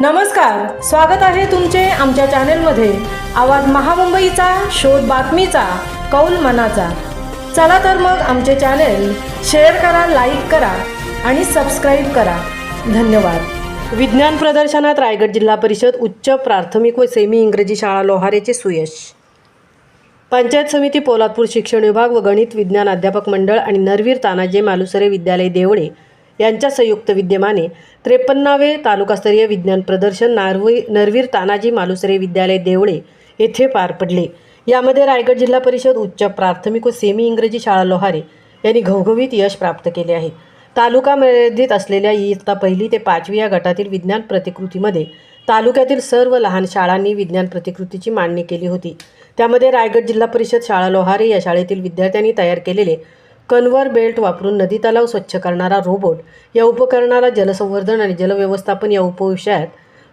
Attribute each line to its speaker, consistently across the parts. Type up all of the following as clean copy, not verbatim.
Speaker 1: नमस्कार, स्वागत आहे तुमचे आमच्या चॅनेलमध्ये। आवाज महामुंबईचा, शोध बातमीचा, कौल मनाचा। चला तर मग आमचे चॅनेल शेअर करा, लाईक करा आणि सबस्क्राईब करा। धन्यवाद। विज्ञान प्रदर्शनात रायगड जिल्हा परिषद उच्च प्राथमिक व सेमी इंग्रजी शाळा लोहारेचे सुयश। पंचायत समिती पोलादपूर शिक्षण विभाग व गणित विज्ञान अध्यापक मंडळ आणि नरवीर तानाजी मालुसरे विद्यालय देवळे यांच्या संयुक्त विद्यमाने 53वे तालुकास्तरीय विज्ञान प्रदर्शन नरवीर तानाजी मालुसरे विद्यालय देवळे येथे पार पडले। यामध्ये रायगड जिल्हा परिषद उच्च प्राथमिक व सेमी इंग्रजी शाळा लोहारे यांनी घवघवीत यश प्राप्त केले आहे। तालुका मर्यादित असलेल्या इयत्ता 1ली ते 5वी या गटातील विज्ञान प्रतिकृतीमध्ये तालुक्यातील सर्व लहान शाळांनी विज्ञान प्रतिकृतीची मांडणी केली होती। त्यामध्ये रायगड जिल्हा परिषद शाळा लोहारे या शाळेतील विद्यार्थ्यांनी तयार केलेले कन्व्हर बेल्ट वापरून नदी तलाव स्वच्छ करणारा रोबोट या उपकरणाला जलसंवर्धन आणि जलव्यवस्थापन या उपविषयात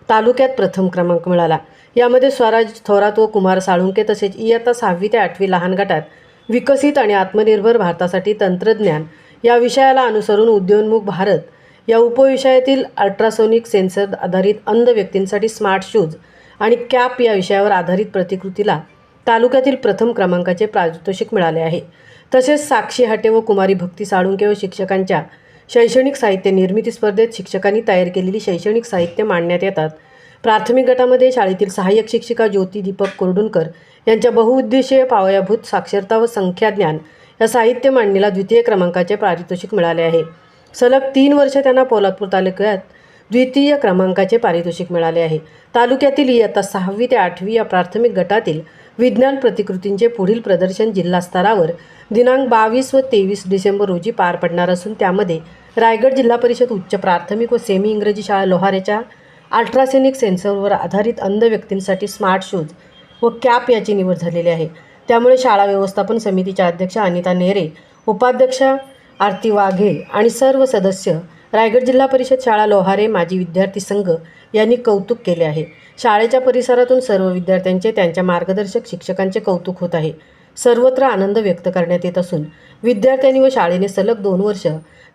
Speaker 1: तालुक्यात प्रथम क्रमांक मिळाला। यामध्ये स्वराज थोरात व कुमार साळुंके तसेच इयत्ता 6वी ते 8वी लहान गटात विकसित आणि आत्मनिर्भर भारतासाठी तंत्रज्ञान या विषयाला अनुसरून उदयोन्मुख भारत या उपविषयातील अल्ट्रासोनिक सेन्सर आधारित अंध व्यक्तींसाठी स्मार्ट शूज आणि कॅप या विषयावर आधारित प्रतिकृतीला तालुक्यातील प्रथम क्रमांकाचे पारितोषिक मिळाले आहे। तसेच साक्षी हाटे व कुमारी भक्ती साळुंके व शिक्षकांच्या शैक्षणिक साहित्य निर्मिती स्पर्धेत शिक्षकांनी तयार केलेली शैक्षणिक साहित्य मांडण्यात येतात। प्राथमिक गटामध्ये शाळेतील सहाय्यक शिक्षिका ज्योती दीपक कुर्डुनकर यांच्या बहुउद्देशीय पायाभूत साक्षरता व संख्याज्ञान या साहित्य मांडणीला द्वितीय क्रमांकाचे पारितोषिक मिळाले आहे। सलग 3 वर्ष त्यांना पोलादपूर तालुक्यात द्वितीय क्रमांकाचे पारितोषिक मिळाले आहे। तालुक्यातील इयत्ता 6वी ते 8वी या प्राथमिक गटातील विज्ञान प्रतिकृतींचे पुढील प्रदर्शन जिल्हा स्तरावर दिनांक 22 व 23 डिसेंबर रोजी पार पडणार असून त्यामध्ये रायगड जिल्हा परिषद उच्च प्राथमिक व सेमी इंग्रजी शाळा लोहारेच्या अल्ट्रासोनिक सेन्सरवर आधारित अंध व्यक्तींसाठी स्मार्ट शूज व कॅप याची निवड झालेली आहे। त्यामुळे शाळा व्यवस्थापन समितीच्या अध्यक्षा अनिता नेरे, उपाध्यक्षा आरती वाघे आणि सर्व सदस्य रायगड जिल्हा परिषद शाळा लोहारे माजी विद्यार्थी संघ यांनी कौतुक केले आहे। शाळेच्या परिसरातून सर्व विद्यार्थ्यांचे त्यांच्या मार्गदर्शक शिक्षकांचे कौतुक होत आहे। सर्वत्र आनंद व्यक्त करण्यात येत असून विद्यार्थ्यांनी व शाळेने सलग 2 वर्ष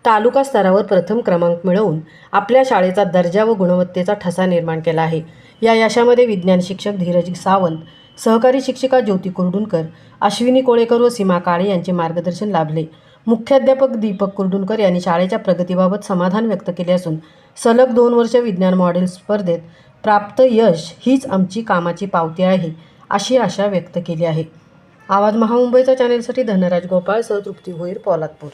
Speaker 1: तालुका स्तरावर प्रथम क्रमांक मिळवून आपल्या शाळेचा दर्जा व गुणवत्तेचा ठसा निर्माण केला आहे। या यशामध्ये विज्ञान शिक्षक धीरज सावंत, सहकारी शिक्षिका ज्योती कुर्डुनकर, अश्विनी कोळेकर व सीमा काळे यांचे मार्गदर्शन लाभले। मुख्याध्यापक दीपक कुर्डुनकर यांनी शाळेच्या प्रगतीबाबत समाधान व्यक्त केले असून सलग 2 वर्ष विज्ञान मॉडेल स्पर्धेत प्राप्त यश हीच आमची कामाची पावती आहे अशी आशा व्यक्त केली आहे। आवाज महामुंबईचा चॅनेलसाठी धनराज गोपाळ सह तृप्ती होईल, पोलादपूर।